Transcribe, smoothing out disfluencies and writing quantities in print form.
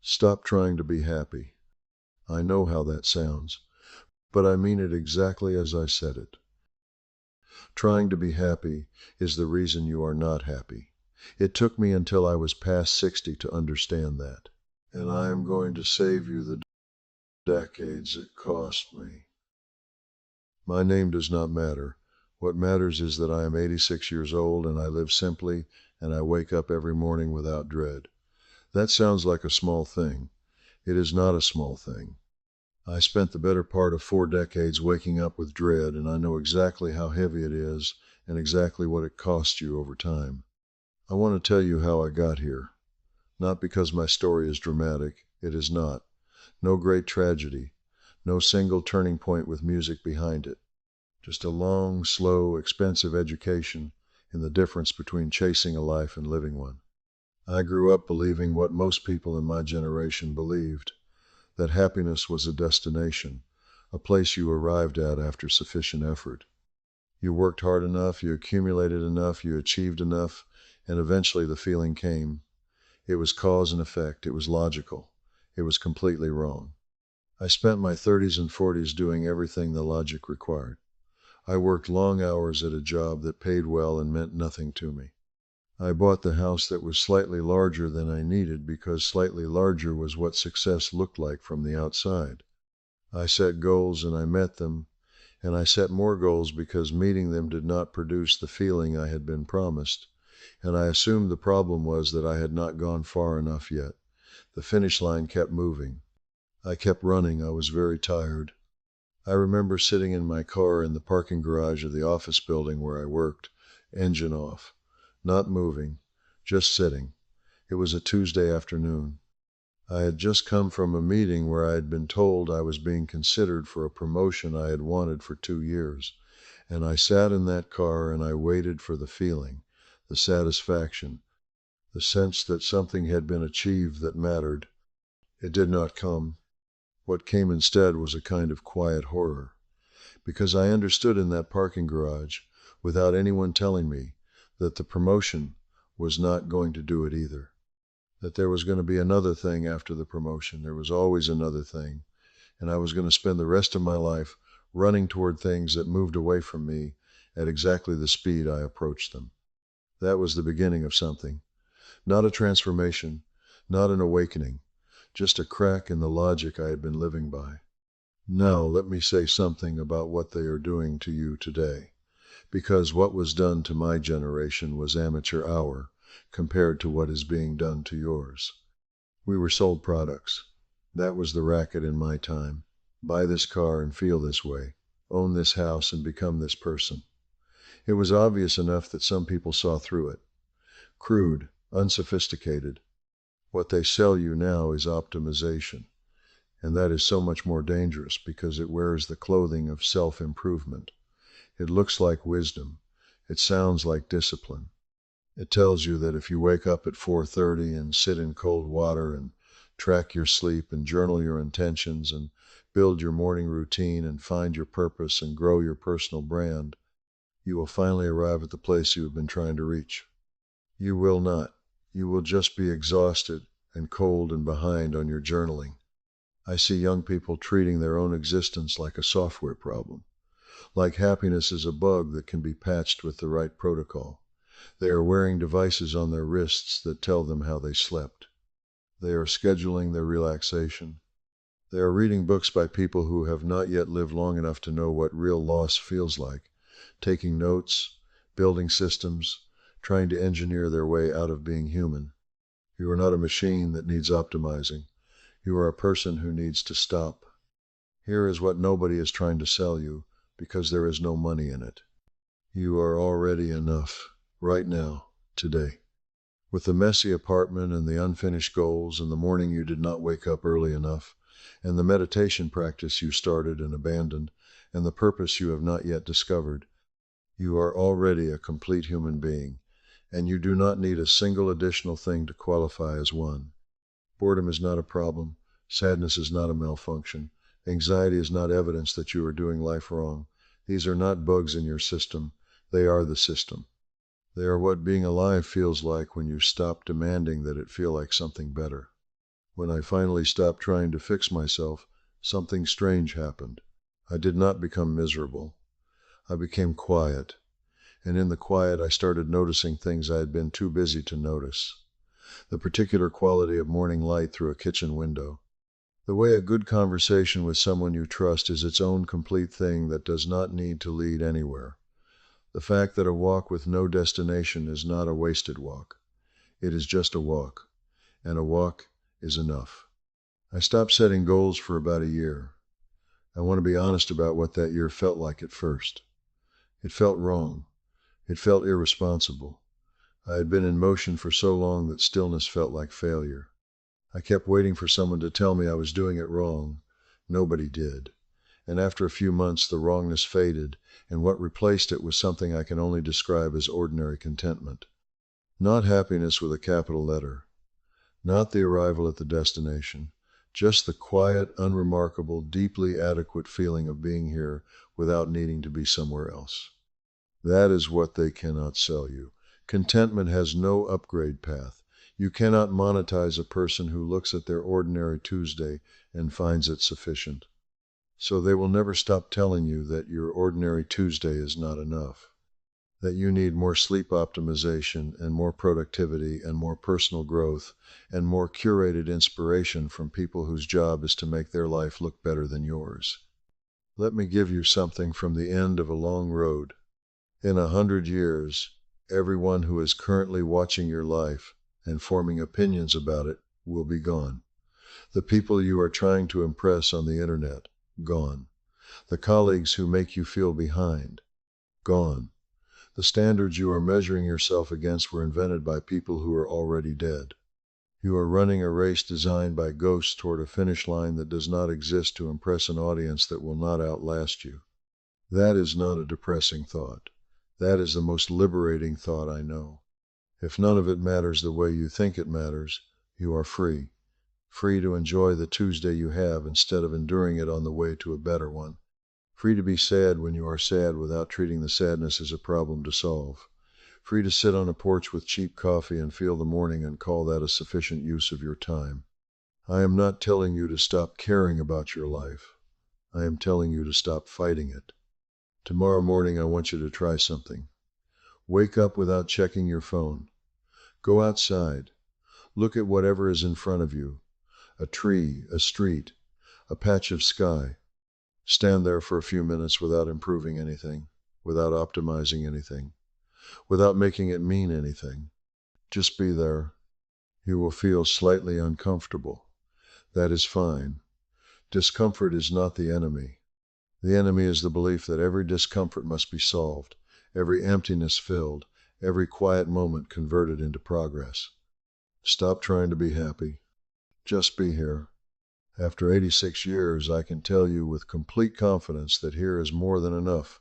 Stop trying to be happy. I know how that sounds, but I mean it exactly as I said it. Trying to be happy is the reason you are not happy. It took me until I was past 60 to understand that. And I am going to save you the decades it cost me. My name does not matter. What matters is that I am 86 years old and I live simply and I wake up every morning without dread. That sounds like a small thing. It is not a small thing. I spent the better part of 4 decades waking up with dread, and I know exactly how heavy it is and exactly what it costs you over time. I want to tell you how I got here. Not because my story is dramatic. It is not. No great tragedy. No single turning point with music behind it. Just a long, slow, expensive education in the difference between chasing a life and living one. I grew up believing what most people in my generation believed, that happiness was a destination, a place you arrived at after sufficient effort. You worked hard enough, you accumulated enough, you achieved enough, and eventually the feeling came. It was cause and effect. It was logical. It was completely wrong. I spent my 30s and 40s doing everything the logic required. I worked long hours at a job that paid well and meant nothing to me. I bought the house that was slightly larger than I needed because slightly larger was what success looked like from the outside. I set goals and I met them, and I set more goals because meeting them did not produce the feeling I had been promised, and I assumed the problem was that I had not gone far enough yet. The finish line kept moving. I kept running. I was very tired. I remember sitting in my car in the parking garage of the office building where I worked, engine off. Not moving, just sitting. It was a Tuesday afternoon. I had just come from a meeting where I had been told I was being considered for a promotion I had wanted for 2 years, and I sat in that car and I waited for the feeling, the satisfaction, the sense that something had been achieved that mattered. It did not come. What came instead was a kind of quiet horror, because I understood in that parking garage, without anyone telling me, that the promotion was not going to do it either. That there was going to be another thing after the promotion. There was always another thing. And I was going to spend the rest of my life running toward things that moved away from me at exactly the speed I approached them. That was the beginning of something. Not a transformation, not an awakening, just a crack in the logic I had been living by. Now let me say something about what they are doing to you today. Because what was done to my generation was amateur hour compared to what is being done to yours. We were sold products. That was the racket in my time. Buy this car and feel this way. Own this house and become this person. It was obvious enough that some people saw through it. Crude, unsophisticated. What they sell you now is optimization. And that is so much more dangerous because it wears the clothing of self-improvement. It looks like wisdom. It sounds like discipline. It tells you that if you wake up at 4:30 and sit in cold water and track your sleep and journal your intentions and build your morning routine and find your purpose and grow your personal brand, you will finally arrive at the place you have been trying to reach. You will not. You will just be exhausted and cold and behind on your journaling. I see young people treating their own existence like a software problem. Like happiness is a bug that can be patched with the right protocol. They are wearing devices on their wrists that tell them how they slept. They are scheduling their relaxation. They are reading books by people who have not yet lived long enough to know what real loss feels like, taking notes, building systems, trying to engineer their way out of being human. You are not a machine that needs optimizing. You are a person who needs to stop. Here is what nobody is trying to sell you, because there is no money in it. You are already enough, right now, today. With the messy apartment and the unfinished goals and the morning you did not wake up early enough, and the meditation practice you started and abandoned, and the purpose you have not yet discovered, you are already a complete human being, and you do not need a single additional thing to qualify as one. Boredom is not a problem. Sadness is not a malfunction. Anxiety is not evidence that you are doing life wrong. These are not bugs in your system. They are the system. They are what being alive feels like when you stop demanding that it feel like something better. When I finally stopped trying to fix myself, something strange happened. I did not become miserable. I became quiet, and in the quiet I started noticing things I had been too busy to notice. The particular quality of morning light through a kitchen window. The way a good conversation with someone you trust is its own complete thing that does not need to lead anywhere. The fact that a walk with no destination is not a wasted walk. It is just a walk, and a walk is enough. I stopped setting goals for about a year. I want to be honest about what that year felt like at first. It felt wrong. It felt irresponsible. I had been in motion for so long that stillness felt like failure. I kept waiting for someone to tell me I was doing it wrong. Nobody did. And after a few months, the wrongness faded, and what replaced it was something I can only describe as ordinary contentment. Not happiness with a capital letter. Not the arrival at the destination. Just the quiet, unremarkable, deeply adequate feeling of being here without needing to be somewhere else. That is what they cannot sell you. Contentment has no upgrade path. You cannot monetize a person who looks at their ordinary Tuesday and finds it sufficient. So they will never stop telling you that your ordinary Tuesday is not enough, that you need more sleep optimization and more productivity and more personal growth and more curated inspiration from people whose job is to make their life look better than yours. Let me give you something from the end of a long road. In 100 years, everyone who is currently watching your life and forming opinions about it will be gone. The people you are trying to impress on the internet, gone. The colleagues who make you feel behind, gone. The standards you are measuring yourself against were invented by people who are already dead. You are running a race designed by ghosts toward a finish line that does not exist to impress an audience that will not outlast you. That is not a depressing thought. That is the most liberating thought I know. If none of it matters the way you think it matters, you are free. Free to enjoy the Tuesday you have instead of enduring it on the way to a better one. Free to be sad when you are sad without treating the sadness as a problem to solve. Free to sit on a porch with cheap coffee and feel the morning and call that a sufficient use of your time. I am not telling you to stop caring about your life. I am telling you to stop fighting it. Tomorrow morning I want you to try something. Wake up without checking your phone. Go outside. Look at whatever is in front of you. A tree, a street, a patch of sky. Stand there for a few minutes without improving anything, without optimizing anything, without making it mean anything. Just be there. You will feel slightly uncomfortable. That is fine. Discomfort is not the enemy. The enemy is the belief that every discomfort must be solved, every emptiness filled, every quiet moment converted into progress. Stop trying to be happy. Just be here. After 86 years, I can tell you with complete confidence that here is more than enough.